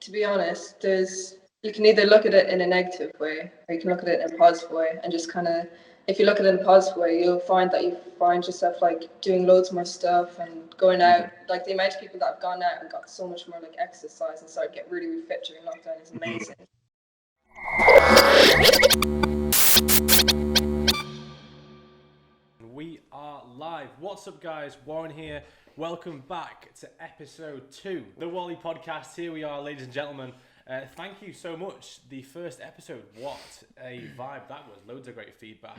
to be honest, you can either look at it in a negative way or you can look at it in a positive way, and just kind of, if you look at it in a positive way, you'll find that you find yourself like doing loads more stuff and going out. Like the amount of people that have gone out and got so much more like exercise and started getting really fit during lockdown is amazing. We are live. What's up, guys? Warren here. Welcome back to episode 2, the WallyPodcast. Here we are, ladies and gentlemen. Thank you so much. The first episode, what a vibe that was. Loads of great feedback.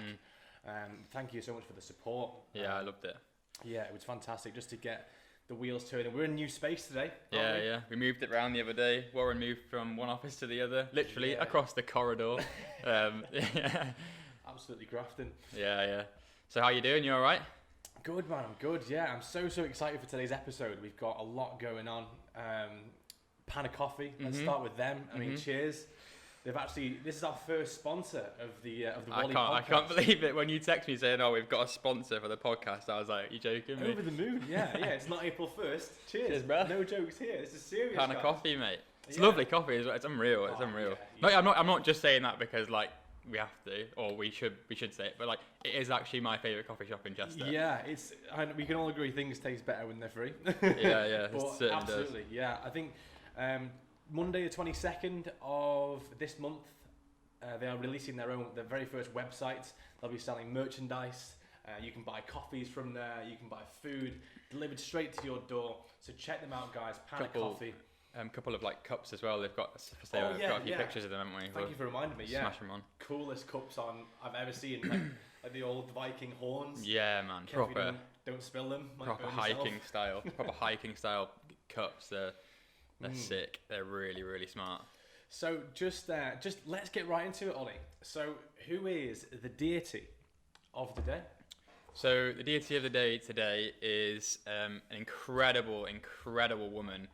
Thank you so much for the support. Yeah, I loved it. Yeah, it was fantastic just to get the wheels turning. We're in a new space today. Yeah. We moved it around the other day. Warren moved from one office to the other, literally across the corridor. Absolutely grafting. Yeah. So how you doing? You all right? Good, man. I'm good. Yeah, I'm so excited for today's episode. We've got a lot going on. Panna Coffee. Let's start with them. I mean, cheers. This is our first sponsor of the WallyPodcast. I can't believe it when you text me saying, "Oh, we've got a sponsor for the podcast." I was like, "You joking me?" Over the moon. Yeah. It's not April 1st. Cheers, bro. No jokes here. This is serious. Panna guys. Coffee, mate. It's lovely coffee. It's unreal. It's unreal. Yeah. No, I'm not just saying that because like we have to, or we should say it, but like it is actually my favourite coffee shop in Chester. Yeah, we can all agree things taste better when they're free. yeah, it but certainly absolutely, does. yeah. I think Monday the 22nd of this month, they are releasing their very first website. They'll be selling merchandise. You can buy coffees from there. You can buy food delivered straight to your door. So check them out, guys. Panna Coffee. Couple of like cups as well. They've got a few pictures of them, haven't we? Thank you for reminding me. Yeah, smash them on. Coolest cups I've ever seen. Like the old Viking horns. Yeah, man. Proper. Don't spill them. Proper hiking style. Proper hiking style cups. They're sick. They're really smart. So just let's get right into it, Ollie. So who is the deity of the day? So the deity of the day today is an incredible woman.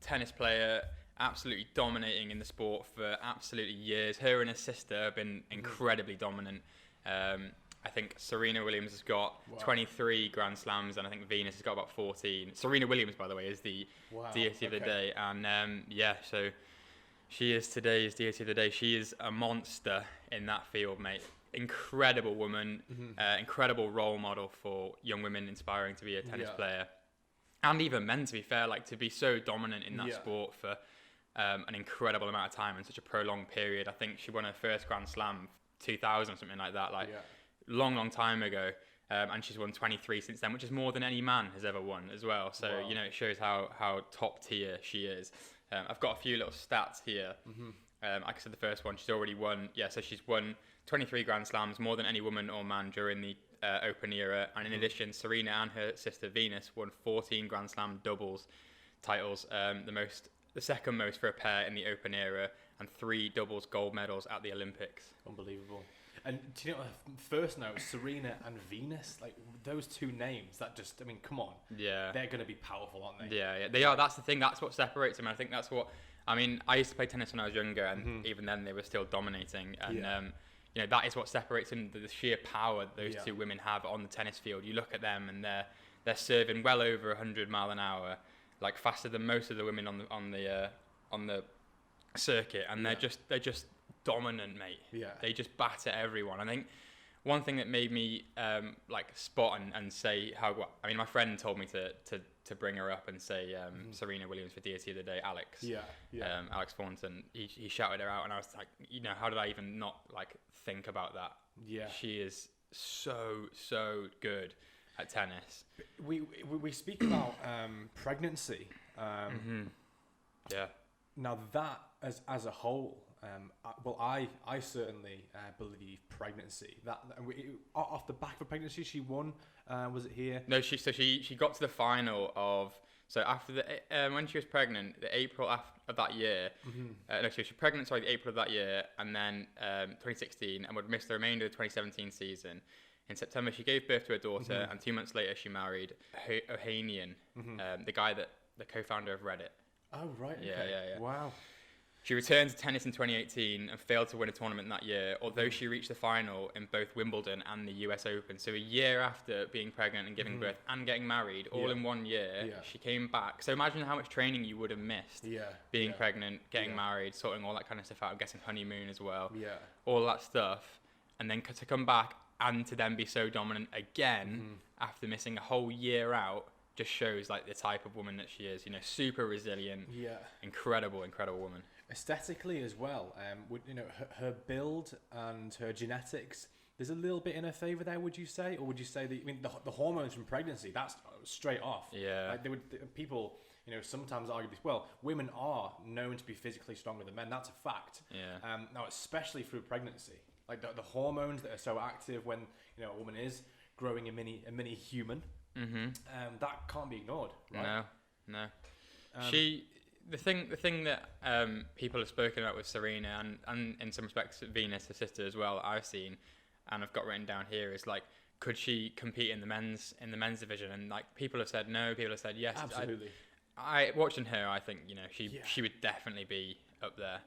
Tennis player, absolutely dominating in the sport for absolutely years. Her and her sister have been incredibly dominant. I think Serena Williams has got 23 Grand Slams, and I think Venus has got about 14. Serena Williams, by the way, is the deity of the day. And so she is today's deity of the day. She is a monster in that field, mate. Incredible woman, incredible role model for young women inspiring to be a tennis player. And even men, to be fair, like to be so dominant in that sport for an incredible amount of time in such a prolonged period. I think she won her first Grand Slam 2000 or something like that, long time ago. And she's won 23 since then, which is more than any man has ever won as well. So, it shows how top tier she is. I've got a few little stats here. Like I said, the first one, she's already won. Yeah, so she's won 23 Grand Slams, more than any woman or man during the Open era, and in addition, Serena and her sister Venus won 14 Grand Slam doubles titles, the second most for a pair in the Open era, and 3 doubles gold medals at the Olympics. Unbelievable. And do you know, first note, Serena and Venus, like those two names, come on. Yeah. They're going to be powerful, aren't they? Yeah, they are. That's the thing. That's what separates them. I think that's what. I mean, I used to play tennis when I was younger, and even then they were still dominating. And that is what separates them, the sheer power those two women have on the tennis field. You look at them and they're serving well over 100 mile an hour, like faster than most of the women on the circuit, and they're just dominant, mate. Yeah. They just batter everyone. I think one thing that made me spot and say my friend told me to bring her up and say Serena Williams for deity of the day, Alex. Alex Thornton. He shouted her out, and I was like, how did I even not think about that? Yeah. She is so good at tennis. We speak about pregnancy. Yeah. Now that as a whole, I certainly believe pregnancy. Off the back of pregnancy, she won. Was it here? No, she got to the final of. So after when she was pregnant, the April of that year. She was pregnant. Sorry, the April of that year, and then 2016, and would miss the remainder of the 2017 season. In September, she gave birth to her daughter, and 2 months later, she married Ohanian, the guy the co-founder of Reddit. Oh right. Okay. Yeah. Wow. She returned to tennis in 2018 and failed to win a tournament that year, although she reached the final in both Wimbledon and the US Open. So a year after being pregnant and giving birth and getting married, all in 1 year, she came back. So imagine how much training you would have missed being pregnant, getting married, sorting all that kind of stuff out, getting honeymoon as well, all that stuff. And then to come back and to then be so dominant again after missing a whole year out just shows like the type of woman that she is, you know, super resilient, incredible woman. Aesthetically as well, you know, her build and her genetics, there's a little bit in her favour there, would you say? Or would you say that, I mean, the hormones from pregnancy, that's straight off. Yeah. Like people, you know, sometimes argue this, well, women are known to be physically stronger than men, that's a fact. Yeah. Now, especially through pregnancy, like the hormones that are so active when, you know, a woman is growing a mini human, that can't be ignored, right? No. The thing that people have spoken about with Serena and in some respects Venus, her sister as well, I've seen and I've got written down here is like, could she compete in the men's division? And like people have said no, people have said yes. Absolutely. I watching her, I think, you know, she would definitely be up there.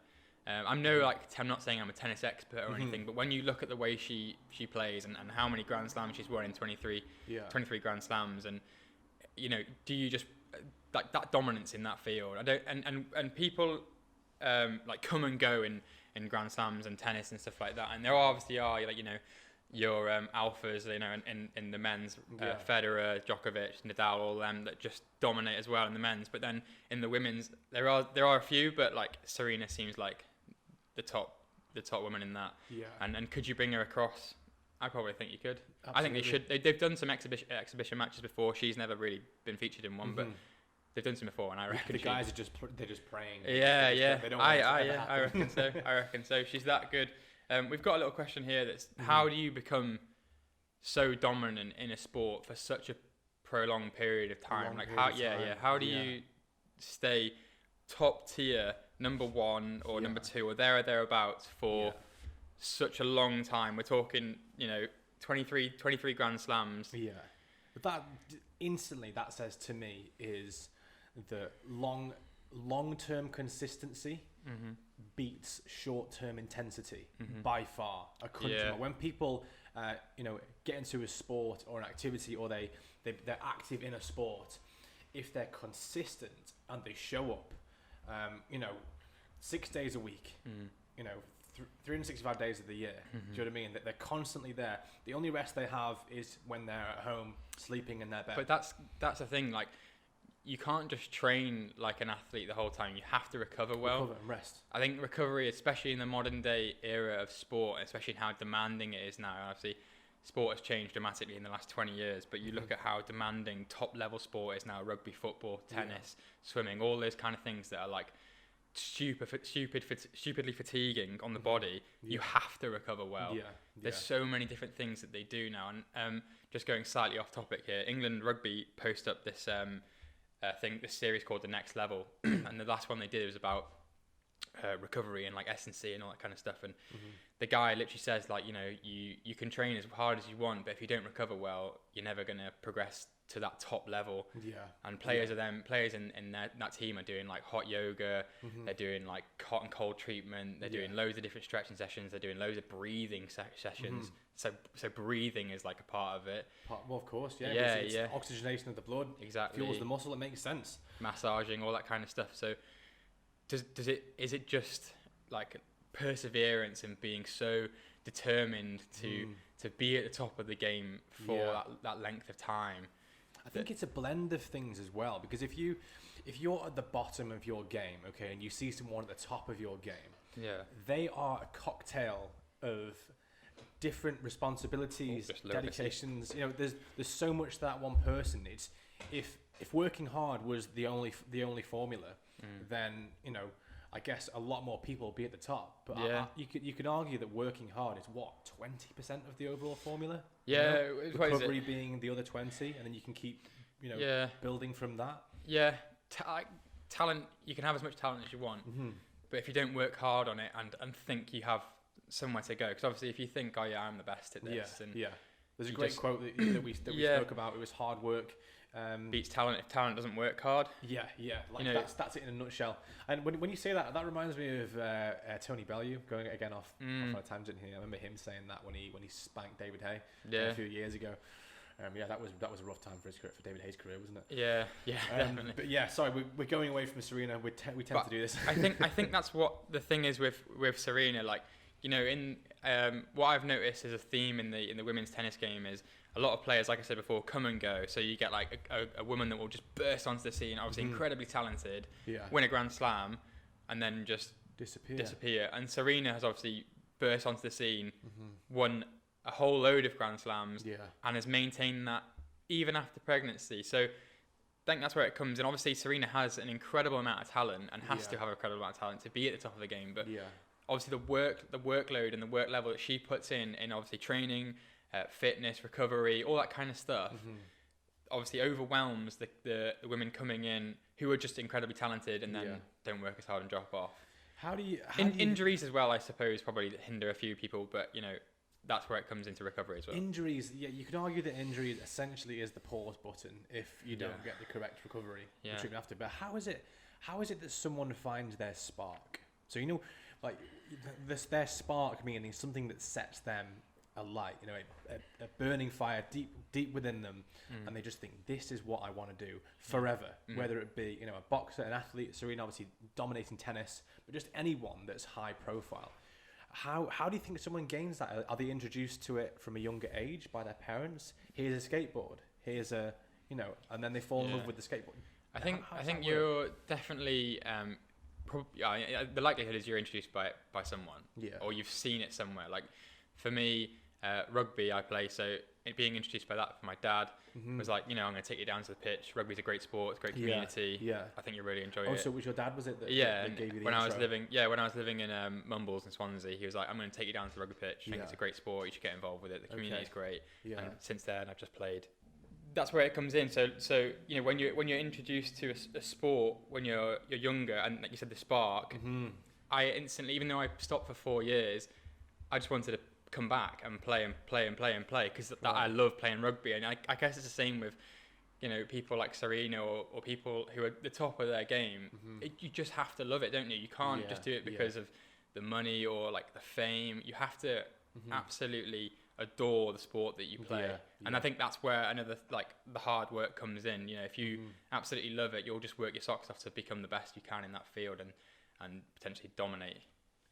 I'm not saying I'm a tennis expert or anything, but when you look at the way she plays and how many Grand Slams she's won in 23 Grand Slams, and you know, do you just like that dominance in that field? I don't, and people like come and go in Grand Slams and tennis and stuff like that, and there obviously are, like, you know, your alphas, you know, in the men's, Federer, Djokovic, Nadal, all them that just dominate as well in the men's. But then in the women's, there are a few, but like Serena seems like the top woman in that. Yeah. And could you bring her across? I probably think you could. Absolutely. I think they should. They've done some exhibition matches before. She's never really been featured in one, but they've done some before, and I reckon the guys are just praying. Yeah. I reckon so. I reckon so. She's that good. We've got a little question here that's how do you become so dominant in a sport for such a prolonged period of time? How do you stay top tier, number one or number two or thereabouts for such a long time? We're talking, you know, 23 Grand Slams. Yeah. But that instantly that says to me is the long-term consistency beats short-term intensity by far. A country when people you know, get into a sport or an activity, or they're active in a sport, if they're consistent and they show up, you know, 6 days a week, you know, 365 days of the year. Do you know what I mean? They're constantly there. The only rest they have is when they're at home sleeping in their bed. But that's the thing, like, you can't just train like an athlete the whole time. You have to recover well. Recover and rest. I think recovery, especially in the modern day era of sport, especially in how demanding it is now. Obviously, sport has changed dramatically in the last 20 years, but you look at how demanding top level sport is now: rugby, football, tennis, swimming, all those kind of things that are like stupidly fatiguing on the body. You have to recover well. There's so many different things that they do now. And just going slightly off topic here, England Rugby post up this this series called The Next Level, and the last one they did was about recovery and like S&C and all that kind of stuff. And the guy literally says, like, you know, you can train as hard as you want, but if you don't recover well, you're never going to progress to that top level. And players in that team are doing like hot yoga, they're doing like hot and cold treatment, they're doing loads of different stretching sessions, they're doing loads of breathing sessions. So breathing is like a part of it. Well, of course, it's oxygenation of the blood. Exactly. Fuels the muscle. It makes sense. Massaging, all that kind of stuff. So is it just like perseverance and being so determined to be at the top of the game for that length of time? I think it's a blend of things as well, because if you're at the bottom of your game, okay, and you see someone at the top of your game, they are a cocktail of different responsibilities, dedications. You know, there's so much that one person. It's if working hard was the only formula, then, you know, I guess a lot more people would be at the top. But you could argue that working hard is 20% of the overall formula. Yeah, you know? Recovery being the other 20, and then you can keep, you know, building from that. Yeah, talent. You can have as much talent as you want, but if you don't work hard on it and think you have somewhere to go, because obviously if you think, I'm the best at this, there's a great quote that we spoke about. It was hard work Beats talent if talent doesn't work hard. Yeah, like You know, that's it in a nutshell. And when you say that, that reminds me of Tony Bellew, going again off on a tangent here. I remember him saying that when he spanked David Hay a few years ago. That was a rough time for David Hay's career, wasn't it? Yeah, definitely. But yeah, sorry, we're going away from Serena. We tend to do this. I think that's what the thing is with Serena. Like, you know, in what I've noticed as a theme in the women's tennis game is a lot of players, like I said before, come and go. So you get like a woman that will just burst onto the scene, obviously incredibly talented, win a Grand Slam, and then just disappear. And Serena has obviously burst onto the scene, won a whole load of Grand Slams, and has maintained that even after pregnancy. So I think that's where it comes in. Obviously, Serena has an incredible amount of talent and has to have an incredible amount of talent to be at the top of the game. But obviously, the workload and the work level that she puts in obviously training, fitness, recovery, all that kind of stuff, obviously overwhelms the women coming in who are just incredibly talented and then don't work as hard and drop off. Injuries as well, I suppose, probably hinder a few people, but you know, that's where it comes into recovery as well. Injuries, you could argue that injuries essentially is the pause button if you don't get the correct recovery treatment after. But how is it that someone finds their spark? So, you know, like their spark meaning something that sets them alight, you know, a burning fire deep within them, and they just think, this is what I want to do forever. Whether it be, you know, a boxer, an athlete, Serena obviously dominating tennis, but just anyone that's high profile. How do you think someone gains that? Are they introduced to it from a younger age by their parents? Here's a skateboard. Here's a, you know, and then they fall in love with the skateboard. I think you're definitely the likelihood is you're introduced by someone, or you've seen it somewhere. Like for me, rugby I play, so being introduced by that from my dad was like, you know, I'm going to take you down to the pitch. Rugby's a great sport, it's a great community. I think you'll really enjoy it. So was your dad, was it that gave you the when intro? I was living in Mumbles in Swansea, he was like, I'm going to take you down to the rugby pitch. I think it's a great sport, you should get involved with it. The community's great. And since then I've just played. That's where it comes in. So you know, when you're introduced to a sport when you're younger, and like you said, the spark, I instantly, even though I stopped for 4 years, I just wanted to come back and play because I love playing rugby. And I guess it's the same with, you know, people like Serena or people who are at the top of their game. You just have to love it, don't you? You can't just do it because of the money or like the fame. You have to absolutely adore the sport that you play. And I think that's where another, like, the hard work comes in. You know, if you absolutely love it, you'll just work your socks off to become the best you can in that field and potentially dominate.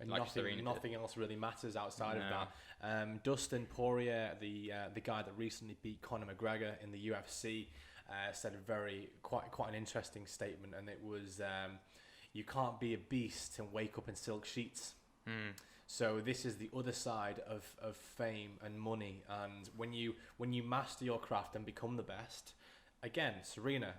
And like nothing else really matters outside of that. Dustin Poirier, the guy that recently beat Conor McGregor in the UFC, said quite an interesting statement, and it was, you can't be a beast and wake up in silk sheets. So this is the other side of fame and money, and when you master your craft and become the best, again, Serena,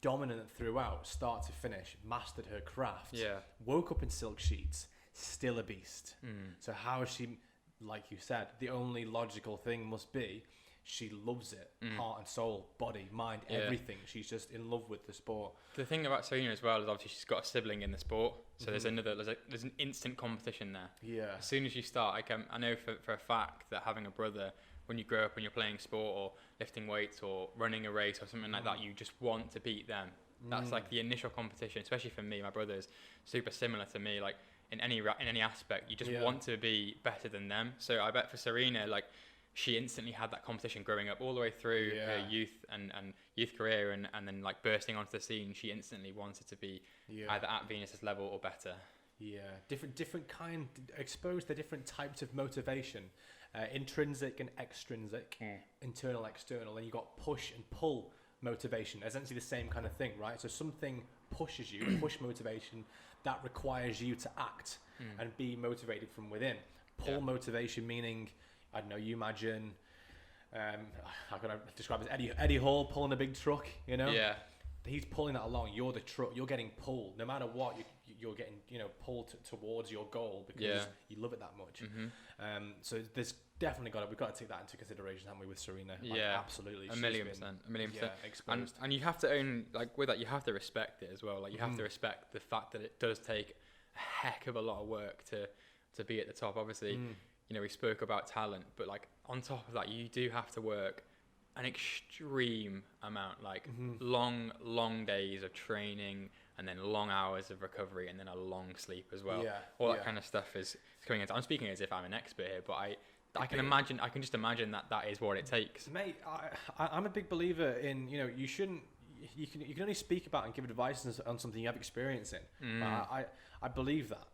dominant throughout, start to finish, mastered her craft, woke up in silk sheets, still a beast. So how is she, like you said, the only logical thing must be she loves it, heart and soul, body, mind, everything. She's just in love with the sport. The thing about Serena as well is obviously she's got a sibling in the sport, so there's an instant competition there. As soon as you start, I know for a fact that having a brother, when you grow up and you're playing sport or lifting weights or running a race or something like that, you just want to beat them. That's like the initial competition, especially for me. My brother's super similar to me, like in any aspect, you just want to be better than them. So I bet for Serena, like, she instantly had that competition growing up all the way through her youth and youth career, and then like bursting onto the scene, she instantly wanted to be either at Venus's level or better. Different kind, exposed to different types of motivation, intrinsic and extrinsic, internal, external, and you got push and pull motivation, essentially the same kind of thing, right? So something pushes you, push motivation, that requires you to act and be motivated from within. Pull motivation meaning, I don't know, you imagine, how can I describe this? Eddie Hall pulling a big truck, you know? He's pulling that along. You're the truck. You're getting pulled. No matter what, you're getting, you know, pulled towards your goal because you love it that much. So there's definitely we've got to take that into consideration, haven't we, with Serena? Like, absolutely. A million percent. Exposed. And you have to own, like, with that, you have to respect it as well. Like, you have to respect the fact that it does take a heck of a lot of work to be at the top. Obviously, you know, we spoke about talent, but like on top of that, you do have to work an extreme amount, like long days of training, and then long hours of recovery, and then a long sleep as well. All that kind of stuff is coming into. I'm speaking as if I'm an expert here, but I can just imagine that is what it takes. Mate, I'm a big believer in, you shouldn't, you can only speak about and give advice on something you have experience in. I believe that.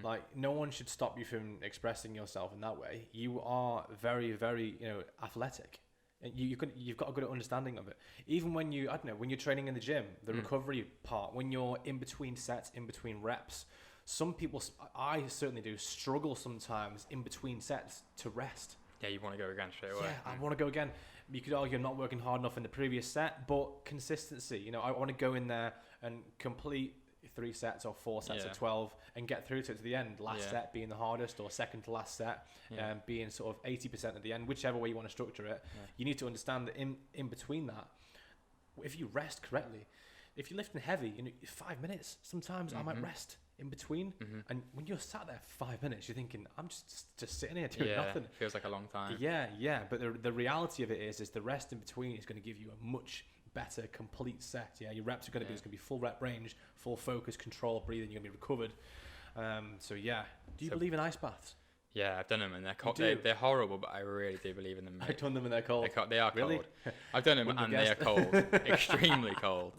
Like, no one should stop you from expressing yourself in that way. You are very, very, athletic. And you've got a good understanding of it. Even when when you're training in the gym, the recovery part, when you're in between sets, in between reps, some people, I certainly do, struggle sometimes in between sets to rest. Yeah, you want to go again straight away. Yeah, I want to go again. You could argue I'm not working hard enough in the previous set, but consistency, I want to go in there and complete 3 sets or 4 sets of 12 and get through to the end. Last set being the hardest, or second to last set being sort of 80% at the end, whichever way you want to structure it. You need to understand that in between that, if you rest correctly, if you're lifting heavy, 5 minutes, sometimes I might rest in between. And when you're sat there for 5 minutes, you're thinking, I'm just sitting here doing nothing. It feels like a long time. Yeah. But the reality of it is the rest in between is going to give you a much better complete set. Your reps are going to be, it's going to be full rep range, full focus, control, breathing, you're going to be recovered. Do you believe in ice baths? Yeah, I've done them, and they're horrible, but I really do believe in them, mate. I've done them and they're cold. They are really? Cold. I've done them and they are cold. Extremely cold.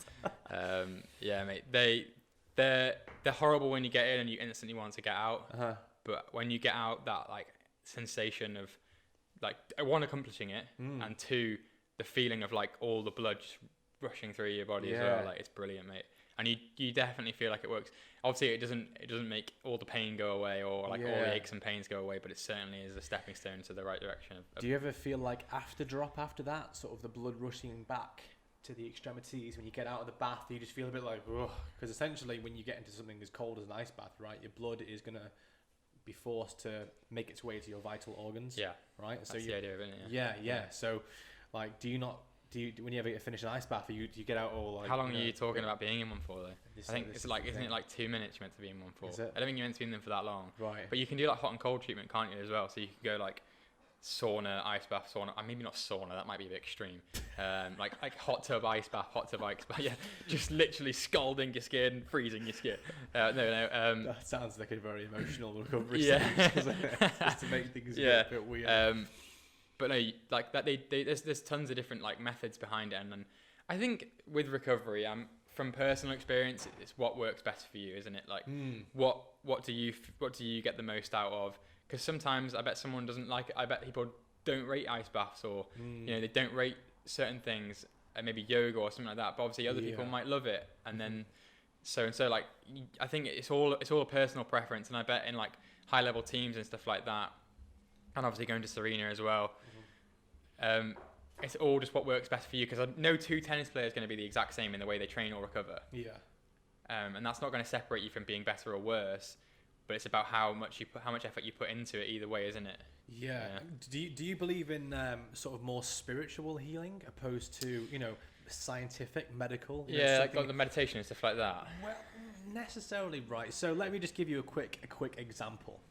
Mate, they're horrible when you get in and you instantly want to get out. But when you get out, that like sensation of like, one, accomplishing it, and 2, the feeling of like all the blood just rushing through your body as well. Like, it's brilliant, mate. And you definitely feel like it works. Obviously, it doesn't make all the pain go away, or like all the aches and pains go away, but it certainly is a stepping stone to the right direction. Do you ever feel like after that, sort of the blood rushing back to the extremities when you get out of the bath, you just feel a bit like, ugh? Because essentially, when you get into something as cold as an ice bath, right, your blood is gonna be forced to make its way to your vital organs. Yeah. Right. That's the idea of it. Yeah. So, like, do you when you ever finish an ice bath, do you get out all like? How long are you talking about being in one for though? I think it's like, isn't it like 2 minutes you're meant to be in one for? I don't think you're meant to be in them for that long. Right. But you can do like hot and cold treatment, can't you, as well? So you can go like sauna, ice bath, sauna. Maybe not sauna. That might be a bit extreme. Like hot tub, ice bath, Yeah, just literally scalding your skin, freezing your skin. No. That sounds like a very emotional recovery stage, doesn't it? Just to make things a bit weird. But no, like that, there's tons of different like methods behind it, and I think with recovery, from personal experience, it's what works best for you, isn't it? Like, what do you get the most out of? Because sometimes I bet someone doesn't like it. I bet people don't rate ice baths, or they don't rate certain things, maybe yoga or something like that. But obviously, other people might love it, and then so like I think it's all a personal preference, and I bet in like high level teams and stuff like that, and obviously going to Serena as well. It's all just what works best for you, because no 2 tennis players are going to be the exact same in the way they train or recover. And that's not going to separate you from being better or worse, but it's about how much effort you put into it either way, isn't it? Do you believe in sort of more spiritual healing opposed to scientific, medical? Like the meditation and stuff like that. Well, necessarily right. So let me just give you a quick example.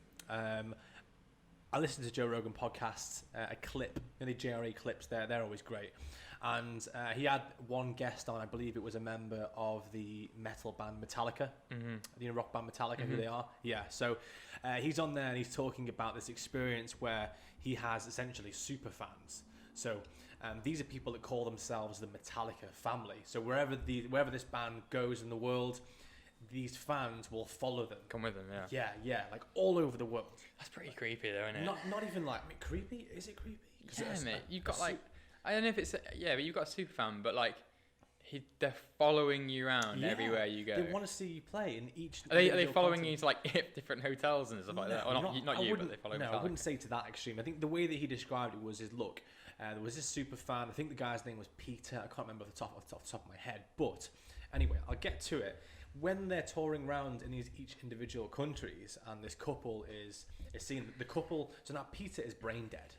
I listen to Joe Rogan podcasts, a clip, the JRE clips they're always great. And he had one guest on, I believe it was a member of the metal band Metallica, the rock band Metallica, who they are. Yeah, so he's on there and he's talking about this experience where he has essentially super fans. So these are people that call themselves the Metallica family. So wherever this band goes in the world, these fans will follow them. Come with them, Yeah, like all over the world. That's pretty creepy though, isn't it? Not even like, creepy? Is it creepy? Yeah, mate. You've got like, I don't know if it's, but you've got a super fan, but like, they're following you around everywhere you go. They want to see you play in each. Are they following you to like different hotels and stuff like that? Or not you, but they follow you. No, I wouldn't say to that extreme. I think the way that he described it was look, there was this super fan. I think the guy's name was Peter. I can't remember off the top of my head. But anyway, I'll get to it. When they're touring around in each individual countries, and this couple is seeing the couple. So now Peter is brain dead,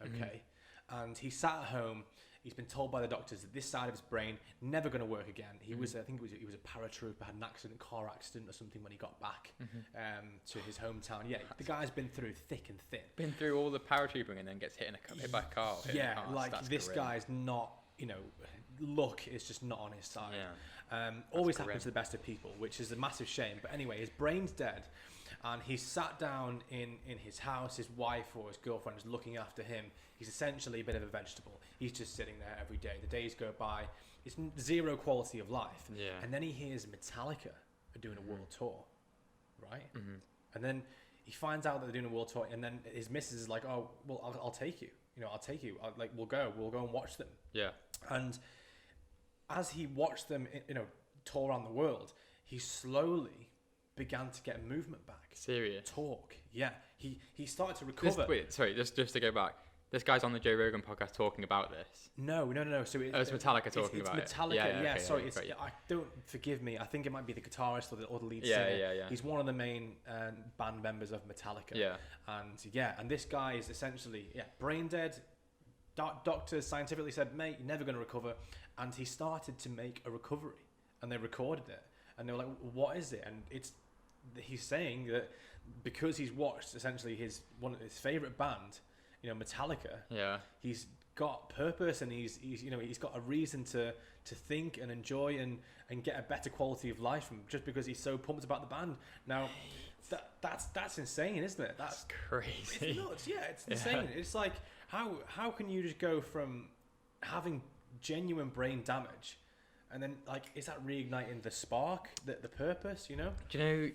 okay, and he sat at home He's been told by the doctors that this side of his brain never going to work again. He was, I think he was a paratrooper, had an car accident or something when he got back to his hometown. Yeah, the guy's been through thick and thin. Been through all the paratrooping and then gets hit by a car. Yeah, like this guy's not, luck is just not on his side. Yeah. Always happens to the best of people, which is a massive shame. But anyway, his brain's dead. And he's sat down in his house. His wife or his girlfriend is looking after him. He's essentially a bit of a vegetable. He's just sitting there every day. The days go by. It's zero quality of life. Yeah. And then he hears Metallica are doing a world tour, right? Mm-hmm. And then he finds out that they're doing a world tour. And then his missus is like, "Oh, well, I'll take you. I'll take you. We'll go and watch them." Yeah. And as he watched them, tour around the world, he slowly began to get movement back. Serious? Talk. Yeah. He started to recover. Just to go back. This guy's on the Joe Rogan podcast talking about this. No. So it's Metallica talking about it. It's Metallica. Yeah. Sorry. Yeah. Forgive me. I think it might be the guitarist or the lead singer. Yeah. He's one of the main band members of Metallica. Yeah. And this guy is essentially brain dead. Doctors scientifically said, "Mate, you're never going to recover." And he started to make a recovery, and they recorded it, and they were like, "What is it?" And he's saying that because he's watched essentially one of his favorite band, Metallica. Yeah. He's got purpose, and he's got a reason to think and enjoy and get a better quality of life from just because he's so pumped about the band. Now, that's insane, isn't it? That's crazy. It's nuts. Yeah, it's insane. It's like how can you just go from having genuine brain damage, and then is that reigniting the spark, the purpose? Do you know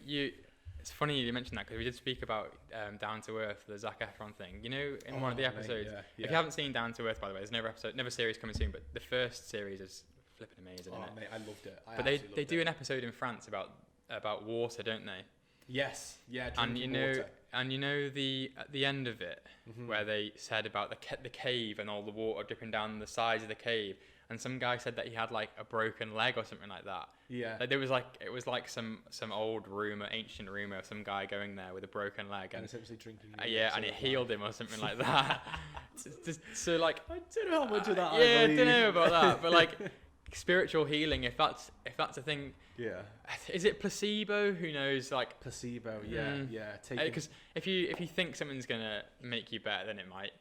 it's funny you mentioned that, because we did speak about Down to Earth, the Zac Efron thing. In one of the episodes. Mate, if you haven't seen Down to Earth, by the way, there's another series coming soon, but the first series is flipping amazing. Oh, isn't it? Mate, I loved it. But they do an episode in France about water, don't they? Yes. Yeah. And water. And at the end of it, where they said about the cave and all the water dripping down the sides of the cave, and some guy said that he had a broken leg or something like that. Yeah. It was some old ancient rumor of some guy going there with a broken leg and essentially drinking. And it healed him or something like that. So I don't know how much of that. I don't know about that, but spiritual healing, if that's a thing. Yeah. Is it placebo? Who knows? Placebo. Yeah. Because if you think something's gonna make you better, then it might.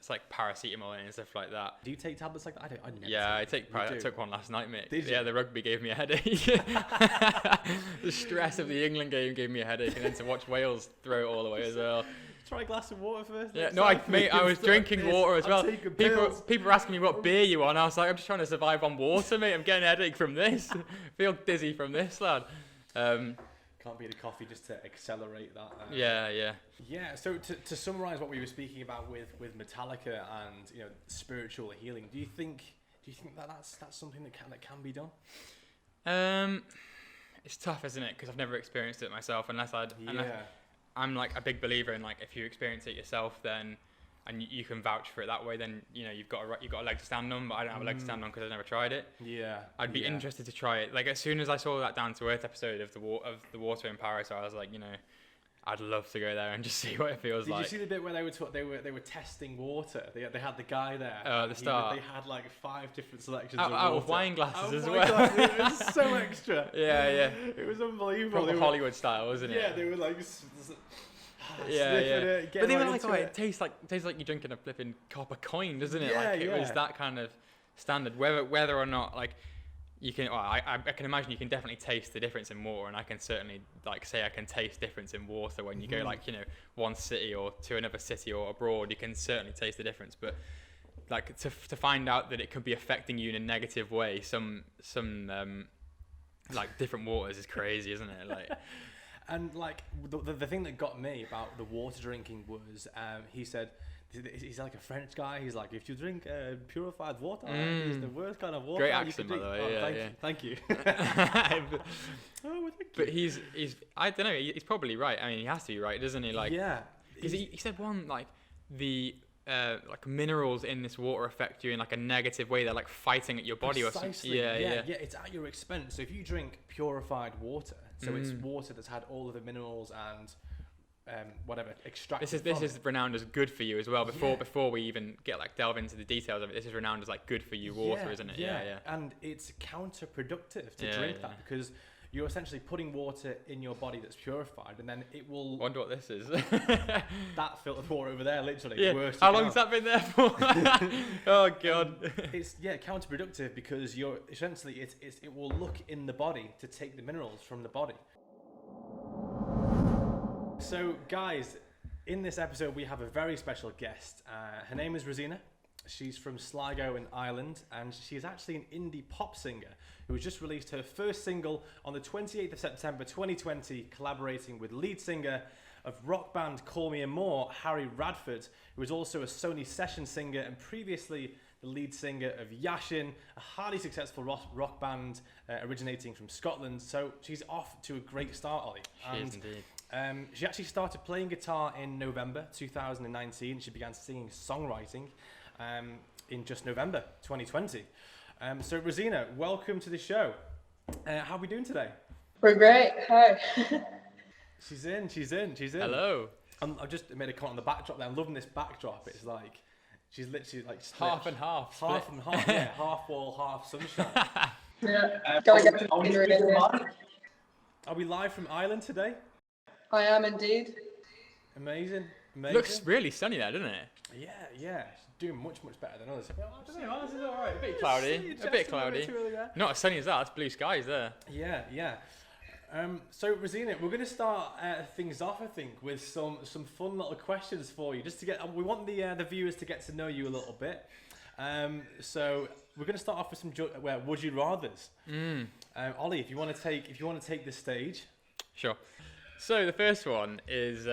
It's like paracetamol and stuff like that. Do you take tablets like that? I never. Yeah, I took one last night, mate. Did you? Yeah, the rugby gave me a headache. The stress of the England game gave me a headache, and then to watch Wales throw it all away as well. Try a glass of water first. Yeah, no, I was drinking water as well. People were asking me what beer you on. I was like, I'm just trying to survive on water, mate. I'm getting a headache from this. Feel dizzy from this, lad. Can't beat a coffee just to accelerate that. Yeah. So to summarize what we were speaking about with Metallica and spiritual healing, do you think that's something that can be done? It's tough, isn't it? Because I've never experienced it myself. I'm a big believer in if you experience it yourself, then and you can vouch for it that way, then you've got a leg to stand on. But I don't have a leg to stand on because I've never tried it. Yeah. I'd be interested to try it. As soon as I saw that Down to Earth episode of the water in Paris, I was like, I'd love to go there and just see what it feels like. Did you see the bit where they were testing water? They had the guy there. At the start. They had 5 different selections out of wine glasses as well. God, it was so extra. Yeah. It was unbelievable. Proper Hollywood style, wasn't it? Yeah, they were yeah. But they were it tastes like you're drinking a flipping copper coin, doesn't it? It was that kind of standard. Whether or not you can, I can imagine you can definitely taste the difference in water, and I can certainly say I can taste difference in water when you go one city or to another city or abroad. You can certainly taste the difference, but to find out that it could be affecting you in a negative way, some different waters is crazy, isn't it? And the thing that got me about the water drinking was he said. He's a French guy. He's like, if you drink purified water, it's the worst kind of water. Great accent, by the way. Thank you. But he's I don't know. He's probably right. I mean, he has to be right, doesn't he? Because he said one the minerals in this water affect you in a negative way. They're fighting at your body. Precisely. Or something. Yeah. It's at your expense. So if you drink purified water, so it's water that's had all of the minerals and whatever extracted. This is renowned as good for you as well. Before we even delve into the details of it, this is renowned as like good for you water, isn't it? Yeah. And it's counterproductive to drink that because you're essentially putting water in your body that's purified, and then it will. Wonder what this is. That filtered water over there, literally. Yeah. How long has that been there for? Oh god. It's counterproductive because you're essentially it will look in the body to take the minerals from the body. So, guys, in this episode, we have a very special guest. Her name is Roseena. She's from Sligo in Ireland, and she's actually an indie pop singer who has just released her first single on the 28th of September 2020, collaborating with lead singer of rock band Call Me More, Harry Radford, who is also a Sony session singer and previously the lead singer of Yashin, a highly successful rock band originating from Scotland. So she's off to a great start, Ollie. She is indeed. She actually started playing guitar in November 2019. She began singing songwriting in just November 2020. So Roseena, welcome to the show. How are we doing today? We're great. Hi. She's in. Hello. I've just made a comment on the backdrop there. I'm loving this backdrop. It's like, she's literally like split. Half and half. Half and half, yeah. Half wall, half sunshine. Yeah. Gotta get the scenery in here. Are we live from Ireland today? I am indeed. Amazing. Looks really sunny there, doesn't it? Yeah. She's doing much better than others. I don't know, this is alright. A bit cloudy. Not as sunny as that, it's blue skies there. Yeah. So Roseena, we're going to start things off, I think, with some fun little questions for you, just to get. We want the viewers to get to know you a little bit. So we're going to start off with some would you rather's. Ollie, if you want to take the stage. Sure. So the first one is,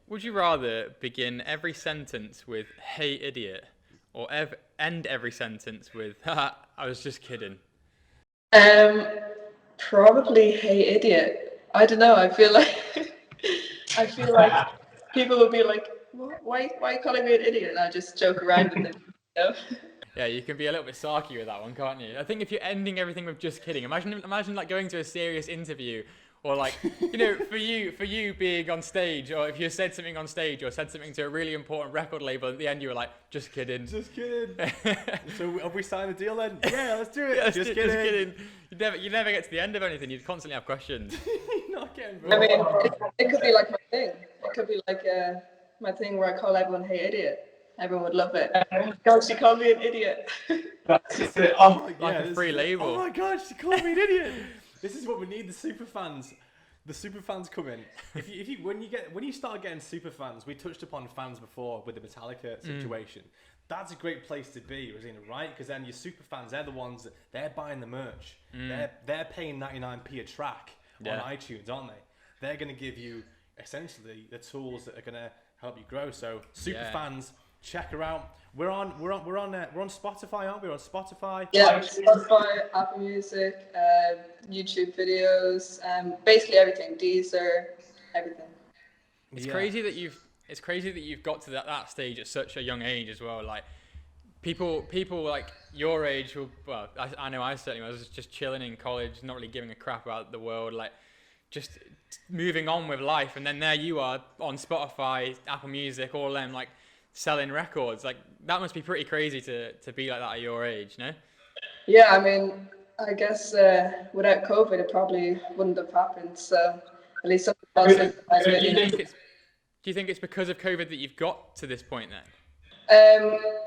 would you rather begin every sentence with "Hey idiot," or end every sentence with "Haha, I was just kidding"? Probably "Hey idiot." I don't know. I feel like people would be like, "Why are you calling me an idiot?" And I just joke around with them. You know? Yeah, you can be a little bit sarky with that one, can't you? I think if you're ending everything with "just kidding," imagine like going to a serious interview. Or like, for you being on stage, or if you said something on stage, or said something to a really important record label, at the end you were like, just kidding. Just kidding. So have we signed a deal then? Yeah, let's do it. Yeah, just kidding. You never get to the end of anything. You'd constantly have questions. You're not getting I mean, it could be like my thing. It could be like my thing where I call everyone "Hey idiot." Everyone would love it. God, she called me an idiot. That's it. Oh, like a free label. Oh my God, she called me an idiot. This is what we need. The super fans come in. When you start getting super fans, we touched upon fans before with the Metallica situation. That's a great place to be, Roseena, right? Because then your super fans, they're the ones that they're buying the merch. They're paying 99p a track on iTunes, aren't they? They're going to give you essentially the tools that are going to help you grow. So super fans, check her out. We're on Spotify, aren't we? We're on Spotify. Yeah, Spotify, Apple Music, YouTube videos, basically everything. Deezer, everything. It's crazy that you've got to that stage at such a young age as well. Like people like your age I know I certainly was just chilling in college, not really giving a crap about the world, like just moving on with life, and then there you are on Spotify, Apple Music, all of them, like selling records. Like that must be pretty crazy to be like that at your age, no? Yeah, I mean, I guess without COVID it probably wouldn't have happened, so at least something positive. So do you think it's because of COVID that you've got to this point then?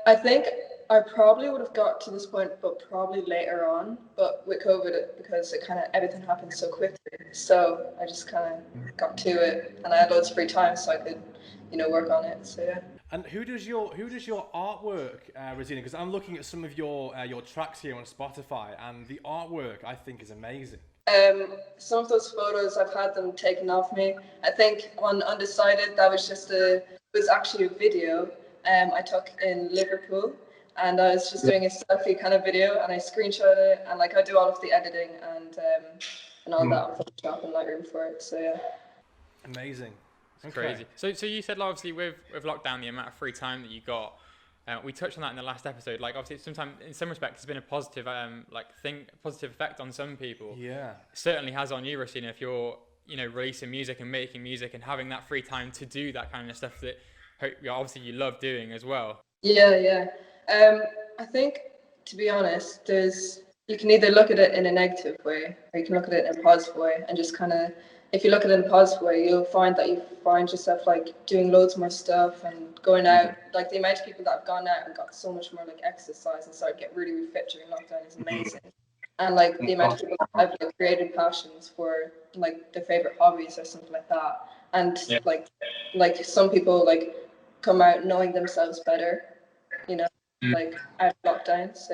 I think I probably would have got to this point, but probably later on. But with COVID, because everything happened so quickly, so I just kind of got to it, and I had loads of free time, so I could, work on it. So yeah. And who does your artwork, Roseena? Because I'm looking at some of your tracks here on Spotify, and the artwork I think is amazing. Some of those photos I've had them taken off me. I think on Undecided that was actually a video I took in Liverpool, and I was just doing a selfie kind of video, and I screenshot it, and I do all of the editing and all that on Photoshop and Lightroom for it. So yeah. Amazing. It's crazy. So you said obviously with lockdown, the amount of free time that you got, we touched on that in the last episode. Like obviously, sometimes in some respects, it's been a positive positive effect on some people. Yeah. It certainly has on you, Roseena. If you're releasing music and making music and having that free time to do that kind of stuff that obviously you love doing as well? Yeah. I think, to be honest, you can either look at it in a negative way or you can look at it in a positive way, and just kind of, if you look at it in a positive way, you'll find that you find yourself like doing loads more stuff and going out. Like the amount of people that have gone out and got so much more like exercise and started getting really, really fit during lockdown is amazing. And like the amount of people that have like created passions for like their favorite hobbies or something like that. And like some people like come out knowing themselves better, like out of lockdown. So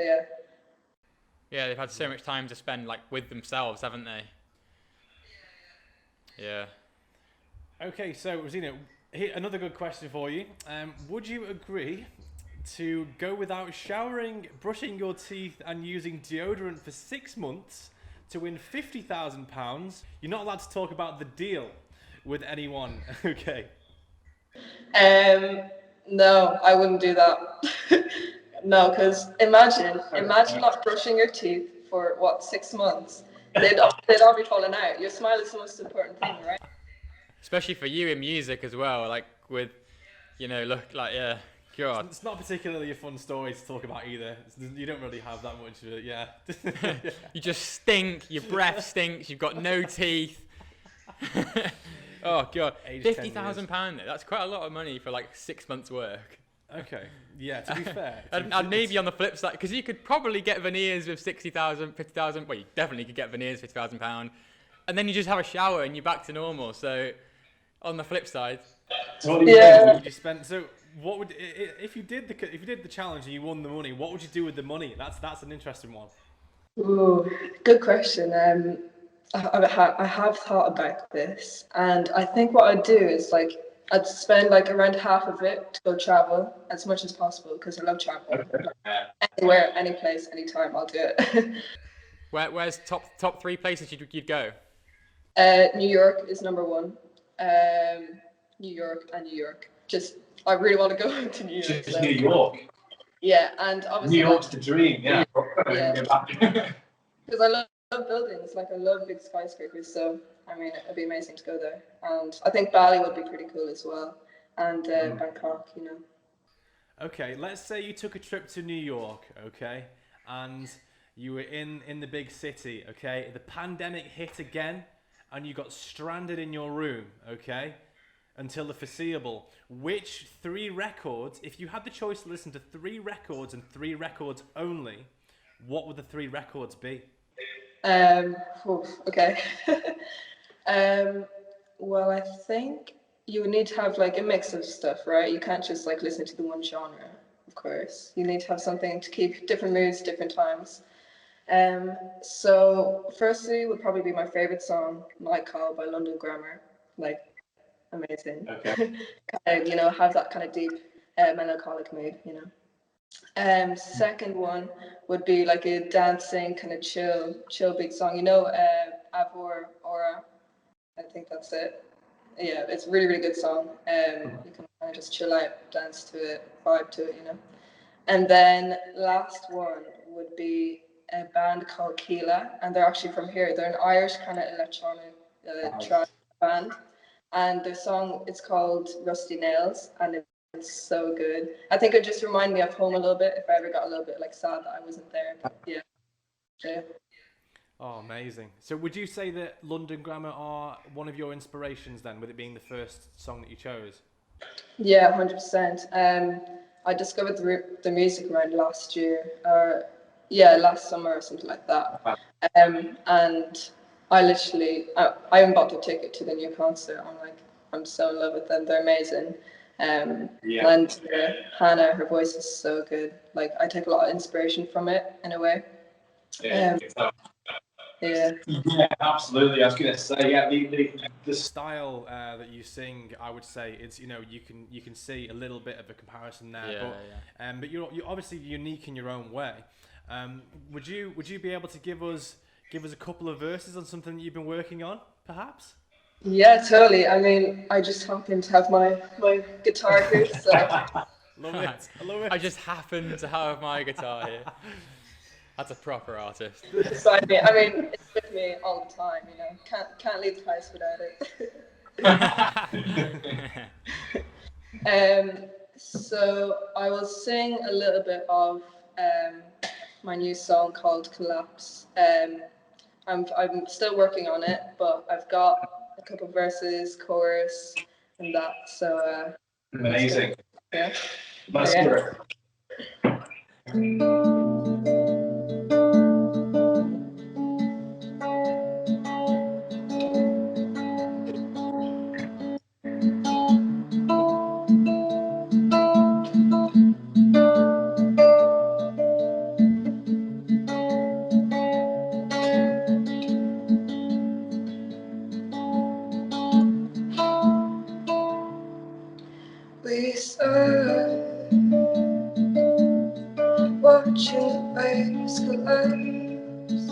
Yeah, they've had so much time to spend like with themselves, haven't they? Yeah. Okay, so Roseena, another good question for you. Would you agree to go without showering, brushing your teeth, and using deodorant for 6 months to win £50,000? You're not allowed to talk about the deal with anyone. Okay. No, I wouldn't do that. No, because imagine not brushing your teeth for 6 months. They'd all be falling out. Your smile is the most important thing, right? Especially for you in music as well, like with, God. It's not particularly a fun story to talk about either. You don't really have that much of it, yeah. You just stink, your breath stinks, you've got no teeth. Oh, God. £50,000, that's quite a lot of money for like 6 months' work. Okay, yeah, to be fair. And maybe on the flip side, because you could probably get veneers with 60,000, 50,000, well, you definitely could get veneers for £50,000, and then you just have a shower and you're back to normal. So, on the flip side, yeah. Would you spend? So, what would if you did the challenge and you won the money? What would you do with the money? That's an interesting one. Ooh, good question. I have thought about this, and I think what I'd do is like I'd spend like around half of it to go travel as much as possible, because I love travel. Like, anywhere, any place, anytime, I'll do it. Where's top 3 places you'd go? New York is number 1. New York. Just I really want to go to New York. Just New York. Yeah, and obviously New York's the dream. Yeah. Because I love buildings, like I love big skyscrapers, so I mean it'd be amazing to go there. And I think Bali would be pretty cool as well, and Bangkok, Okay, let's say you took a trip to New York, okay, and you were in the big city, okay, the pandemic hit again and you got stranded in your room, okay, until the foreseeable. Which 3 records, if you had the choice to listen to 3 records and 3 records only, what would the 3 records be? Okay. Well, I think you would need to have like a mix of stuff, right? You can't just like listen to the one genre, of course. You need to have something to keep different moods, different times. So firstly would probably be my favorite song, Night Call by London Grammar. Like, amazing. Okay. Kind of, have that kind of deep melancholic mood, Second one would be like a dancing kind of chill big song, Avor Aura. I think that's it. Yeah, it's a really, really good song. You can kind of just chill out, dance to it, vibe to it, And then last one would be a band called Keela, and they're actually from here. They're an Irish kind of electronic trance band, and their song, it's called Rusty Nails, and it's so good. I think it just reminded me of home a little bit if I ever got a little bit like sad that I wasn't there. But yeah. Oh, amazing. So would you say that London Grammar are one of your inspirations then, with it being the first song that you chose? Yeah, 100%. I discovered the music around last year, or last summer or something like that. And I even bought the ticket to the new concert. I'm so in love with them. They're amazing. And Hannah, her voice is so good. Like, I take a lot of inspiration from it in a way. Yeah, absolutely. I was going to say, the style that you sing, I would say it's you can see a little bit of a comparison there. But you're obviously unique in your own way. Would you be able to give us a couple of verses on something that you've been working on, perhaps? Yeah, totally. I mean, I just happen to have my guitar here, so. Love it. I love it. I just happen to have my guitar here. That's a proper artist. beside me. I mean, it's with me all the time. You know, can't leave the house without it. So I will sing a little bit of my new song called Collapse. I'm still working on it, but I've got a couple verses, chorus, and that. So Amazing. yeah. Let's Okay. hear We started watching the waves collapse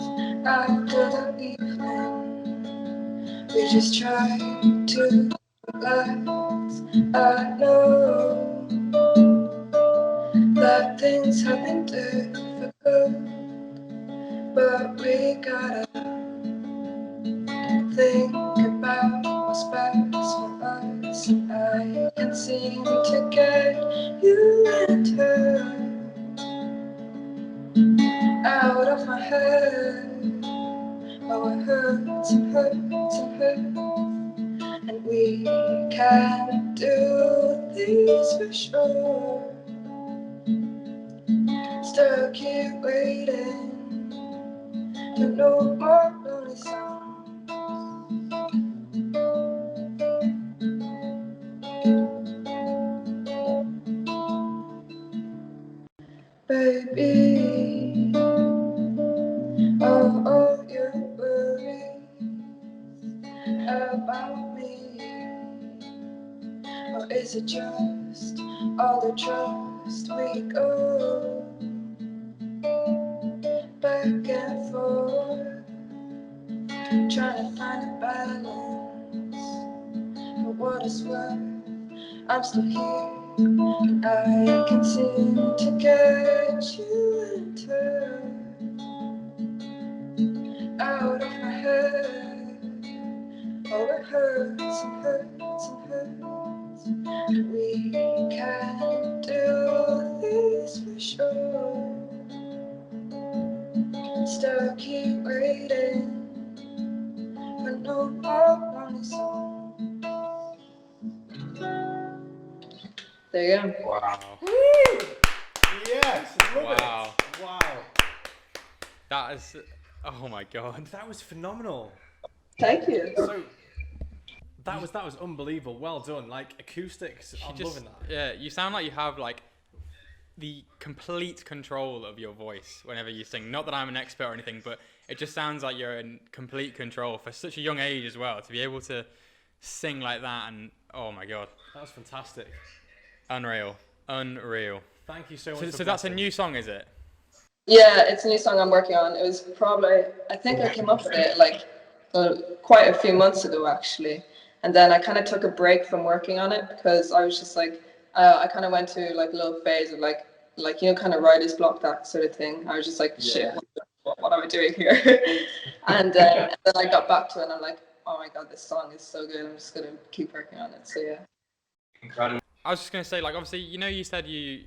after the evening. We just tried to relax. I know that things have been difficult, but we gotta think about what's best for us. And I can't seem to get you and her out of my head. Oh, it hurts and hurts and hurts, and we can't do this for sure. Stuck here waiting for no more lonely songs. Baby, all your worries about me, or is it just all the trust we go back and forth, trying to find a balance? For what it's worth, I'm still here, and I can seem to get you and her out of my head. Oh, it hurts and hurts and hurts, and we can't do this for sure. Stuck here waiting for no more lonely songs. There you go. Wow. Yes, love Wow. it. Wow. That is. Oh my god. That was phenomenal. Thank you. So that was unbelievable. Well done. Like acoustics. I'm loving that. Yeah, you sound like you have like the complete control of your voice whenever you sing. Not that I'm an expert or anything, but it just sounds like you're in complete control for such a young age as well. To be able to sing like that, and oh my god, That was fantastic. unreal. Thank you so much. So that's a new song, is it? Yeah, it's a new song I'm working on. It was probably, I think I came up with it like quite a few months ago actually. And then I kind of took a break from working on it because I was just like, I kind of went to like a little phase of like you know, kind of writer's block, that sort of thing. I was just like, shit, what am I doing here? And then I got back to it and I'm like, oh my god, this song is so good. I'm just gonna keep working on it. So yeah. Incredible. I was just gonna say, like, obviously, you know, you said you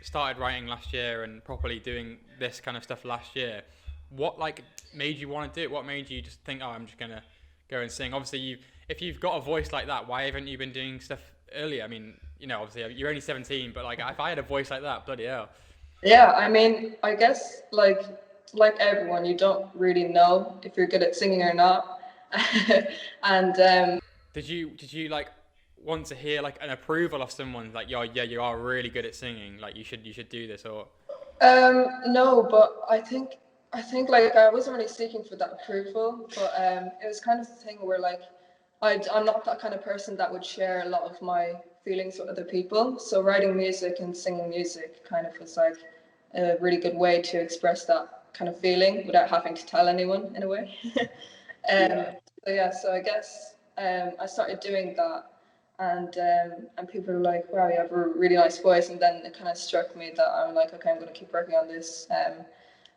started writing last year and properly doing this kind of stuff last year. What like made you want to do it? What made you just think, oh, I'm just gonna go and sing? Obviously, if you've got a voice like that, why haven't you been doing stuff earlier? I mean, you know, obviously you're only 17, but like if I had a voice like that, bloody hell. Yeah, I mean, I guess like everyone, you don't really know if you're good at singing or not. And Did you like want to hear like an approval of someone like, yeah, you are really good at singing, like you should do this? Or no, but I think like I wasn't really seeking for that approval, but it was kind of the thing where like I'm not that kind of person that would share a lot of my feelings with other people. So writing music and singing music kind of was like a really good way to express that kind of feeling without having to tell anyone in a way. So I guess I started doing that, and people are like, wow, you have a really nice voice. And then it kind of struck me that I'm like, okay, I'm going to keep working on this.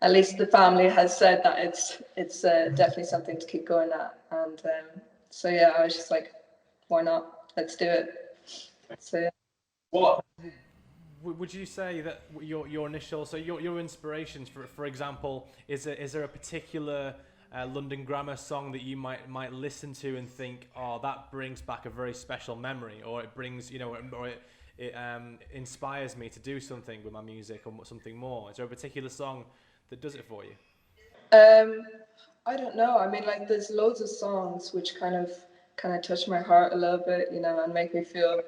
at least the family has said that it's definitely something to keep going at. And so yeah, I was just like, why not? Let's do it. So yeah. What? Would you say that your initial, so your inspirations, for example, is there a particular London Grammar song that you might listen to and think, oh, that brings back a very special memory, or it brings, or it inspires me to do something with my music or something more? Is there a particular song that does it for you? I don't know. I mean, like, there's loads of songs which kind of touch my heart a little bit, and make me feel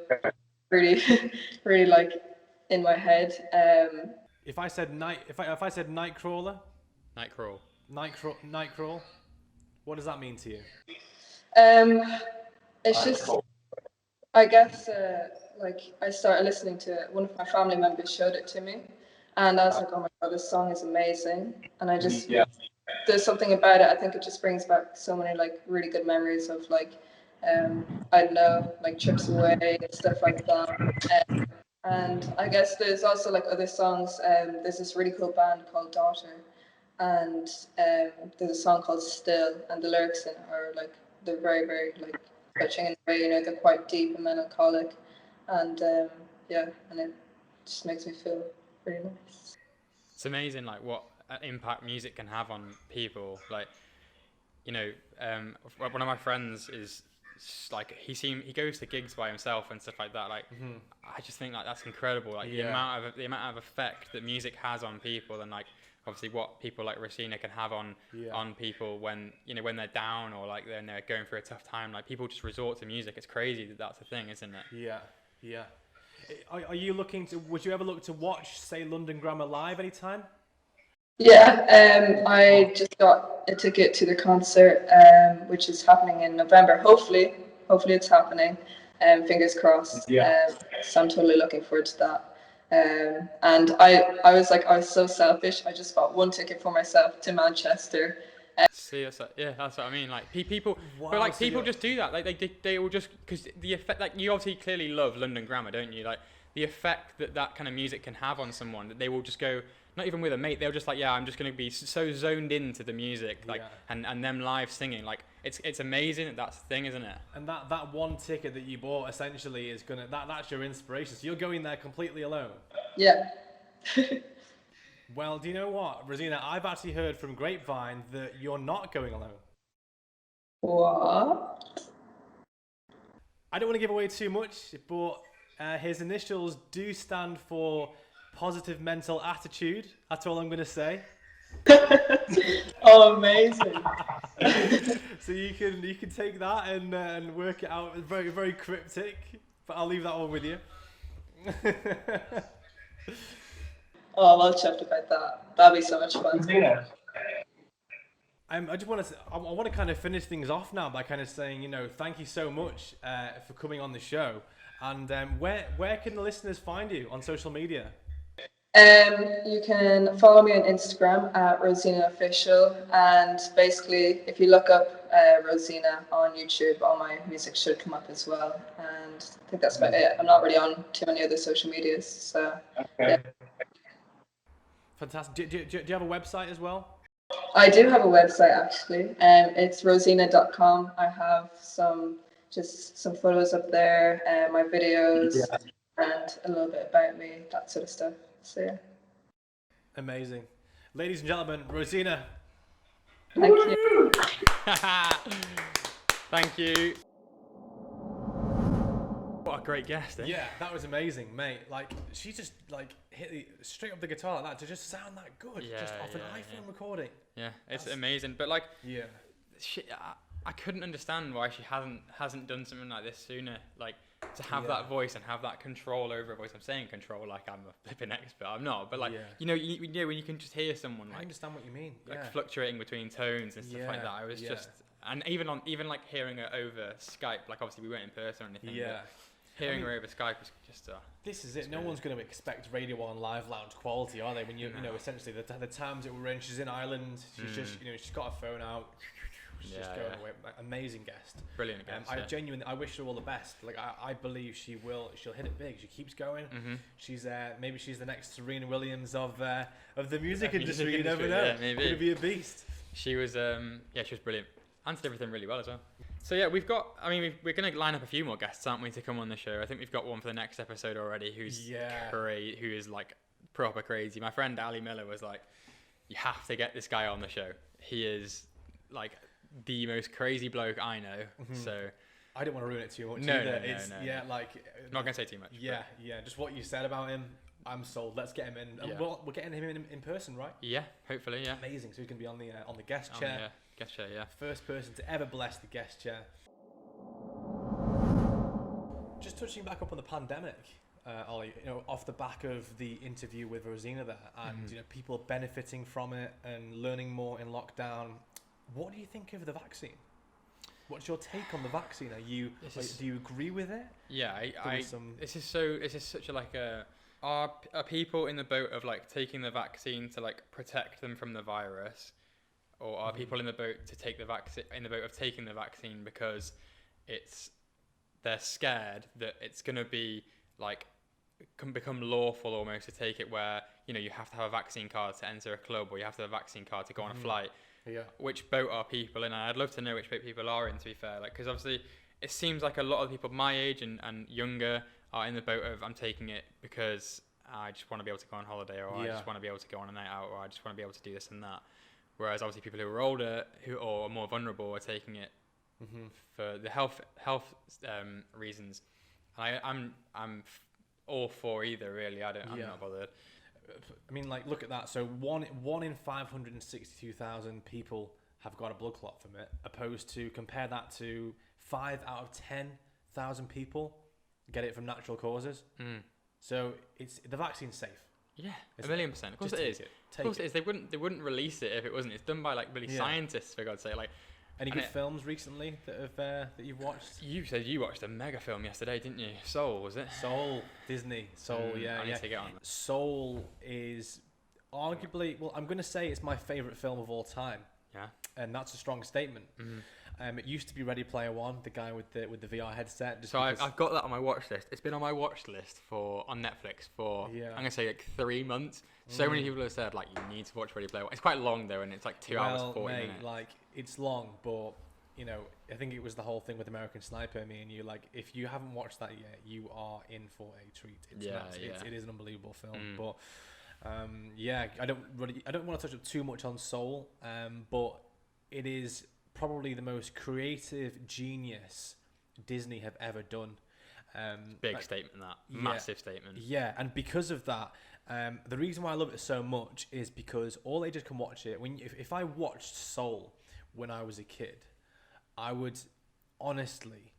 really, really like in my head. If I said Nightcrawler, Nightcrawl, what does that mean to you? It's just, I guess, like, I started listening to it. One of my family members showed it to me, and I was like, oh my god, this song is amazing. And I just, there's something about it. I think it just brings back so many like really good memories of like, I don't know, like trips away and stuff like that. And I guess there's also like other songs. There's this really cool band called Daughter, and there's a song called Still, and the lyrics in it are like, they're very, very like touching in a way. They're quite deep and melancholic, and yeah, and it just makes me feel really nice. It's amazing, like what impact music can have on people. Like, one of my friends is like, he goes to gigs by himself and stuff like that. Like, I just think like that's incredible. Like the amount of effect that music has on people, and like obviously what people like Roseena can have on people when when they're down, or like when they're going through a tough time. Like, people just resort to music. It's crazy that that's a thing, isn't it? Yeah. Are you looking to? Would you ever look to watch, say, London Grammar live anytime? Yeah, I just got a ticket to the concert, which is happening in November. Hopefully it's happening. Fingers crossed. So I'm totally looking forward to that. And I was so selfish. I just bought one ticket for myself to Manchester. See, that's what I mean. Like people, Wow, but like so people just do that. Like they will just, because the effect. Like, you obviously clearly love London Grammar, don't you? Like the effect that kind of music can have on someone, that they will just go, not even with a mate, they'll just like, I'm just going to be so zoned into the music, like, and them live singing. Like, it's amazing that that's the thing, isn't it? And that one ticket that you bought essentially is that's your inspiration. So you're going there completely alone. Yeah. Well, do you know what, Roseena? I've actually heard from grapevine that you're not going alone. What? I don't want to give away too much, but his initials do stand for positive mental attitude. That's all I'm going to say. Oh, amazing. So you can take that and work it out. It's very, very cryptic, but I'll leave that one with you. Oh, well chuffed about that. That'd be so much fun. I just want to. I want to kind of finish things off now by kind of saying, thank you so much for coming on the show. And where can the listeners find you on social media? You can follow me on Instagram at Roseena Official, and basically, if you look up Roseena on YouTube, all my music should come up as well. And I think that's about it. I'm not really on too many other social medias, so yeah. Fantastic. Do you have a website as well? I do have a website actually. It's roseena.com. I have some photos up there, my videos, and a little bit about me, that sort of stuff. So yeah. Amazing. Ladies and gentlemen, Roseena. Thank you. Thank you. What a great guest, eh? Yeah, that was amazing, mate. Like, she just hit straight up the guitar like that to just sound that good, just off an iPhone recording. Yeah, it's amazing. But like, yeah, I couldn't understand why she hasn't done something like this sooner. Like, to have that voice and have that control over a voice. I'm saying control like I'm a flipping expert. I'm not, but like, when you can just hear someone like, I understand what you mean. Like fluctuating between tones and stuff like that. I was just, and even like hearing her over Skype. Like, obviously we weren't in person or anything. Yeah. Hearing her over Skype was just. This is it. No one's going to expect Radio 1 live lounge quality, are they? When essentially the times that we're in, she's in Ireland. She's just, she's got her phone out. just Yeah, going yeah. away. Like, amazing guest. Brilliant guest. I yeah. genuinely, I wish her all the best. Like I believe she'll hit it big. She keeps going. Mhm. She's maybe she's the next Serena Williams of the music industry. Music You never industry, know. yeah, maybe. Could be a beast. She was she was brilliant. Answered everything really well as well. So yeah, we're going to line up a few more guests, aren't we, to come on the show. I think we've got one for the next episode already who is like proper crazy. My friend Ali Miller was like, you have to get this guy on the show. He is like the most crazy bloke I know. Mm-hmm. So I don't want to ruin it too much. No, either. no. Yeah, like I'm not going to say too much. Yeah, just what you said about him. I'm sold. Let's get him in. And Yeah. we're getting him in person, right? Yeah, hopefully, yeah. Amazing. So he's going to be on the guest chair. Yeah, guest chair, yeah. First person to ever bless the guest chair. Just touching back up on the pandemic, Ollie, off the back of the interview with Roseena there, and people benefiting from it and learning more in lockdown. What do you think of the vaccine? What's your take on the vaccine? Do you agree with it? Yeah, this is such a like a. Are people in the boat of like taking the vaccine to like protect them from the virus, or are people in the boat to take the vaccine of taking the vaccine because they're scared that it's going to be like can become lawful almost to take it, where you have to have a vaccine card to enter a club, or you have to have a vaccine card to go on a flight. Yeah. Which Which boat are people in? And I'd love to know which boat people are in, to be fair, like, because obviously it seems like a lot of people my age and younger are in the boat of I'm taking it because I just want to be able to go on holiday, or I just want to be able to go on a night out, or I just want to be able to do this and that. Whereas obviously people who are older or are more vulnerable are taking it for the health reasons. And I'm all for either, really. I'm not bothered. I mean, like, look at that. So one in 562,000 people have got a blood clot from it, opposed to compare that to 5 out of 10,000 people get it from natural causes. So the vaccine's safe. Yeah, 1,000,000%. Of course it is. Of course it is. They wouldn't release it if it wasn't. It's done by like really scientists, for God's sake. Like, any good films recently that you've watched? You said you watched a mega film yesterday, didn't you? Soul, was it? Soul, Disney. Soul, I need to get on that. Soul is arguably, well, I'm going to say it's my favourite film of all time. Yeah. And that's a strong statement. It used to be Ready Player One, the guy with the VR headset. So I've got that on my watch list. It's been on my watch list on Netflix for I'm gonna say like 3 months. So many people have said like you need to watch Ready Player One. It's quite long though, and it's like 2 hours 40 minutes. Like it's long, but I think it was the whole thing with American Sniper. Me and you, like, if you haven't watched that yet, you are in for a treat. It is an unbelievable film, but I don't want to touch up too much on Soul, but it is probably the most creative genius Disney have ever done. Big statement, that massive statement. Yeah, and because of that, the reason why I love it so much is because all ages can watch it. If I watched Soul when I was a kid, I would honestly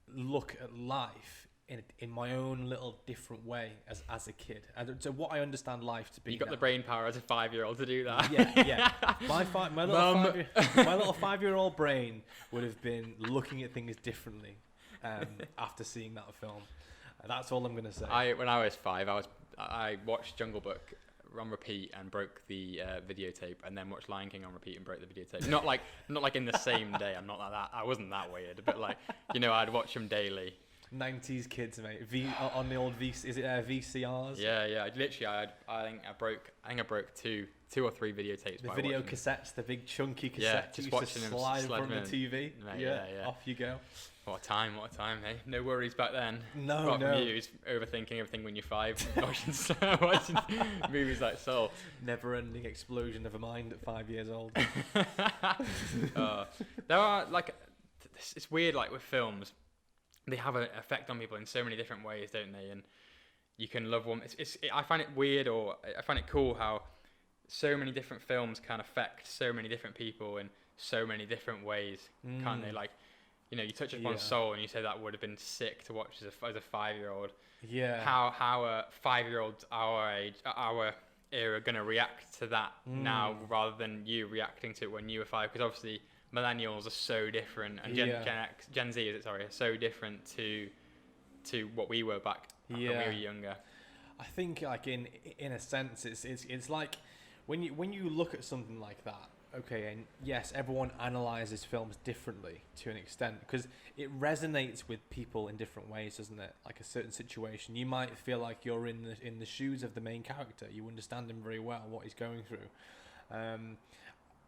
look at life in my own little different way as a kid. So what I understand life to be. You got the brain power as a 5-year-old to do that. Yeah. My little 5-year-old brain would have been looking at things differently after seeing that film. That's all I'm gonna say. When I was 5, I watched Jungle Book on repeat and broke the videotape, and then watched Lion King on repeat and broke the videotape. Not like in the same day. I'm not like that. I wasn't that weird, but like I'd watch them daily. 90s kids, mate. On the old VCRs. Yeah. Literally, I think I broke two or three videotapes. The video cassettes, the big chunky cassettes. Yeah, just watching them slide in front of the TV. Mate, yeah. Off you go. What a time, hey? No worries back then. No. From you, who's overthinking everything when you're 5, watching movies like Soul. Never-ending explosion of a mind at 5 years old. There are like, it's weird, like with films, they have an effect on people in so many different ways, don't they? And you can love one. I find it weird, or I find it cool how so many different films can affect so many different people in so many different ways, can't they? Like, you touch upon Soul, and you say that would have been sick to watch as a 5-year-old. Yeah. How a 5-year-old our age, our era, gonna react to that now, rather than you reacting to it when you were 5? Because obviously millennials are so different, and Gen Z are so different to what we were back when we were younger. I think, like, in a sense, it's like when you look at something like that, okay, and yes, everyone analyzes films differently to an extent because it resonates with people in different ways, doesn't it? Like a certain situation, you might feel like you're in the shoes of the main character. You understand him very well, what he's going through.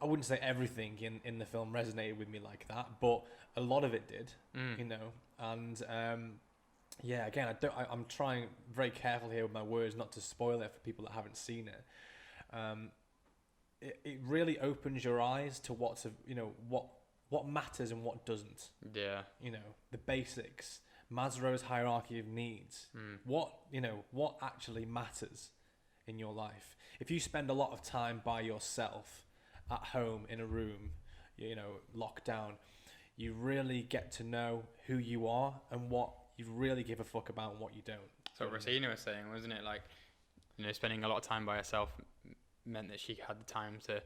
I wouldn't say everything in the film resonated with me like that, but a lot of it did, you know. And yeah, again, I'm trying very careful here with my words not to spoil it for people that haven't seen it. It really opens your eyes to what matters and what doesn't. Yeah. You know, the basics, Maslow's hierarchy of needs. What actually matters in your life. If you spend a lot of time by yourself at home in a room, you know, locked down, you really get to know who you are and what you really give a fuck about and what you don't. So what Roseena was saying, wasn't it? Like, you know, spending a lot of time by herself meant that she had the time to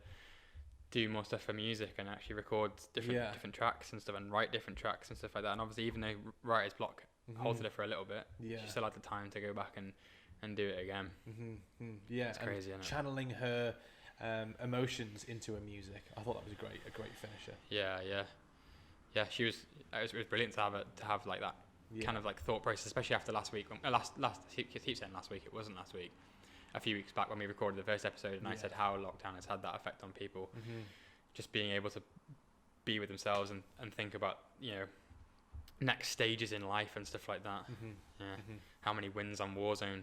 do more stuff for music and actually record different tracks and stuff and write different tracks and stuff like that. And obviously, even though writer's block halted her for a little bit, she still had the time to go back and do it again. Yeah, it's crazy, isn't it? Channeling her emotions into her music. I thought that was a great finisher. Yeah. She was. It was brilliant to have like that kind of like thought process, especially after last week. Keep saying last week. It wasn't last week. A few weeks back when we recorded the first episode, and I said how lockdown has had that effect on people. Just being able to be with themselves and think about, you know, next stages in life and stuff like that. How many wins on Warzone?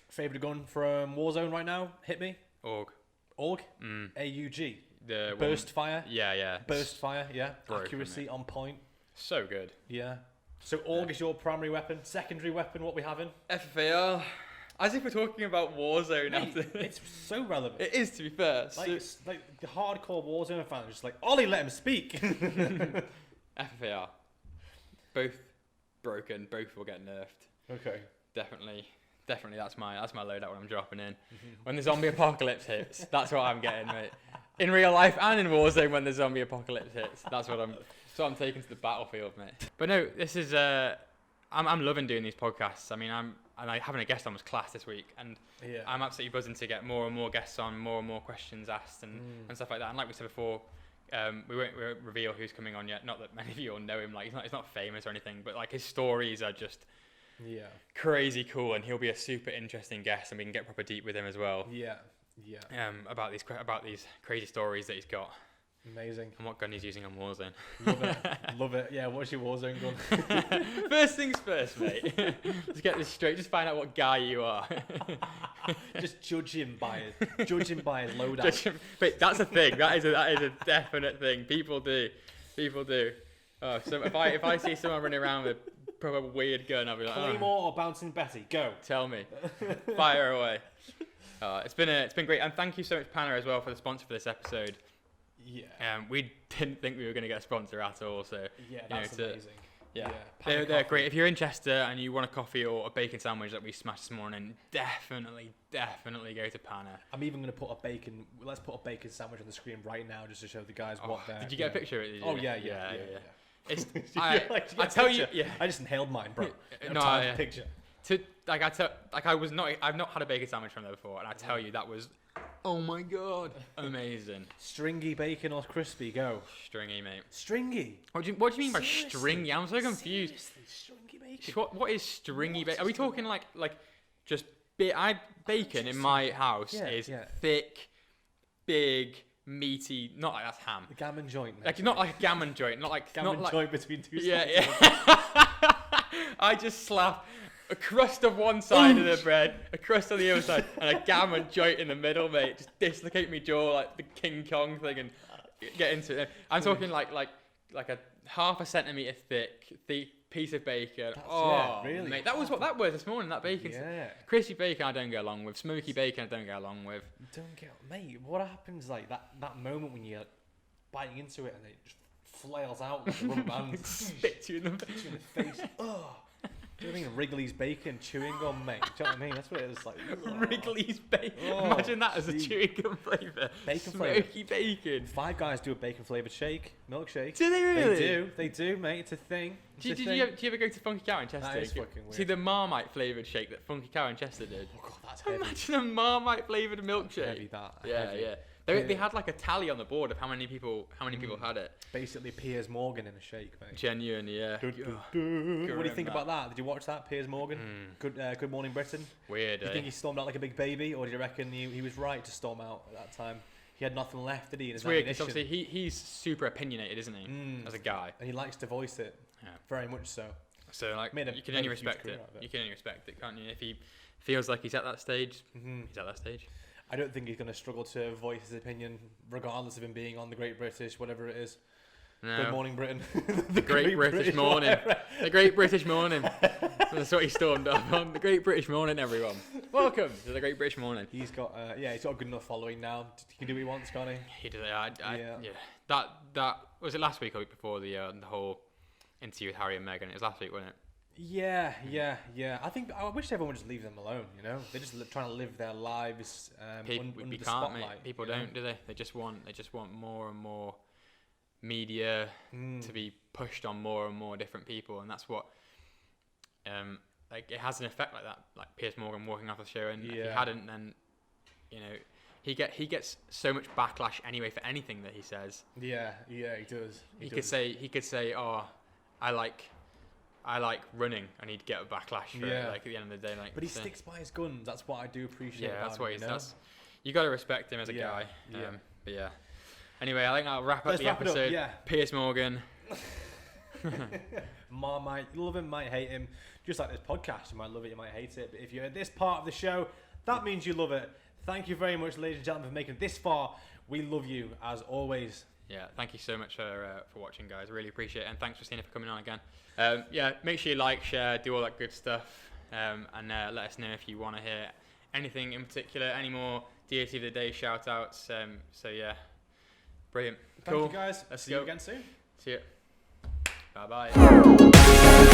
Favorite gun from Warzone right now? Hit me. AUG. AUG. The burst fire. Yeah. Burst fire. Yeah. Broken, accuracy mate. on point. So good. Yeah. So AUG is your primary weapon. Secondary weapon, what we having? FFAR. As if we're talking about Warzone. Mate, it's so relevant. It is, to be fair. Like the hardcore Warzone fans are just like, Ollie, let him speak. FFAR. Both broken. Both will get nerfed. Okay. Definitely, that's my loadout when I'm dropping in. When the zombie apocalypse hits, that's what I'm getting, mate. In real life and in Warzone, when the zombie apocalypse hits, that's what I'm taking to the battlefield, mate. But no, this is I'm loving doing these podcasts. I mean, having a guest on was class this week, and I'm absolutely buzzing to get more and more guests on, more and more questions asked, and stuff like that. And like we said before, we won't reveal who's coming on yet. Not that many of you will know him. Like he's not famous or anything, but like his stories are just crazy cool, and he'll be a super interesting guest, and we can get proper deep with him as well. About these crazy stories that he's got. Amazing. And what gun he's using on Warzone. Love it. Yeah, what's your Warzone gun? First things first, mate. Let's get this straight. Just find out what guy you are. Just judge him by his loadout. But that's a thing. That is a definite thing. People do. Oh, so if I see someone running around with a proper weird gun, I'll be like, Claymore or Bouncing Betty? Go. Tell me. Fire away. It's been great, and thank you so much, Panna, as well, for the sponsor for this episode. We didn't think we were going to get a sponsor at all, so that's amazing. They're great. If you're in Chester and you want a coffee or a bacon sandwich that we smashed this morning, definitely go to Panna. I'm even going to let's put a bacon sandwich on the screen right now just to show the guys what they're... Did you get a picture of it? Yeah. It's, I tell you, I just inhaled mine, bro. Picture. I've not had a bacon sandwich from there before, and I tell you, that was, oh my god, amazing. Stringy bacon or crispy? Go. Stringy, mate. Stringy? What do you mean by stringy? I'm so confused. Seriously, stringy bacon? What is stringy bacon? Are we talking like just bacon in my house is thick, big, meaty, not like that's ham. A gammon joint. Like not like a gammon joint, not like joint between two sides. Yeah. I just slap a crust of one side of the bread, a crust on the other side, and a gammon joint in the middle, mate. Just dislocate me jaw like the King Kong thing and get into it. I'm talking like a half a centimetre thick piece of bacon. Really? Mate, that was what that was this morning, that bacon. Yeah. Crispy bacon I don't go along with. Smoky bacon I don't go along with. Mate, what happens like that moment when you're biting into it and it just flails out like a rubber band? Spits you in the face. Oh. I mean, Wrigley's bacon chewing gum, mate. Do you know what I mean? That's what it is like. Wrigley's bacon. Oh, Imagine that as a chewing gum flavour. Bacon flavour. Smoky bacon. Five Guys do a bacon flavoured shake, milkshake. Do they really? They do, mate. It's a thing. Do you ever go to Funky Cow in Chester? That is fucking weird. See the Marmite flavoured shake that Funky Cow in Chester did? Oh god, that's heavy. Imagine a Marmite flavoured milkshake. Heavy that. Yeah, heavy. yeah. They had like a tally on the board of how many people had it. Basically, Piers Morgan in a shake, mate. Genuinely, yeah. What do you think about that? Did you watch that, Piers Morgan? Good Morning Britain. Weird. Do you think he stormed out like a big baby, or do you reckon he was right to storm out at that time? He had nothing left, did he? In It's his weird because ammunition? obviously he's super opinionated, isn't he? As a guy. And he likes to voice it. Yeah. Very much so. So like, Made a- you can made only a huge respect career it. out of it. You can only respect it, can't you? If he feels like he's at that stage, he's at that stage. I don't think he's going to struggle to voice his opinion, regardless of him being on the Great British, whatever it is. No. Good Morning Britain. The Great British Morning. The Great British Morning. That's what he stormed up on. The Great British Morning, everyone. Welcome to the Great British Morning. He's got he's got a good enough following now. He can do what he wants, can't he? He did it. Yeah. That was it last week or week before the whole interview with Harry and Meghan. It was last week, wasn't it? Yeah. I wish everyone would just leave them alone. You know, they're just trying to live their lives under We the can't, spotlight. mate. People you know? don't, do they? They just want more and more media to be pushed on more and more different people, and that's what like it has an effect like that. Like Piers Morgan walking off the show, and if he hadn't, then you know he gets so much backlash anyway for anything that he says. Yeah, he does. He could say, oh, I like running, and he'd get a backlash for it, like at the end of the day. Like, But he sticks by his guns. That's what I do appreciate. Yeah, that's about what him, he's. you know? That's you got to respect him as a guy. Yeah. But yeah. Anyway, I think I'll wrap up Let's the wrap it up, episode. yeah. Piers Morgan. Marmite, you love him, might hate him. Just like this podcast, you might love it, you might hate it. But if you're at this part of the show, that means you love it. Thank you very much, ladies and gentlemen, for making it this far. We love you as always. Yeah, thank you so much for watching, guys. Really appreciate it, and thanks Roseena for coming on again. Make sure you like, share, do all that good stuff, and let us know if you want to hear anything in particular, any more Deity of the Day shout outs. So yeah, brilliant. Thank Cool. you guys. Let's See you go. again soon. See you. Bye bye.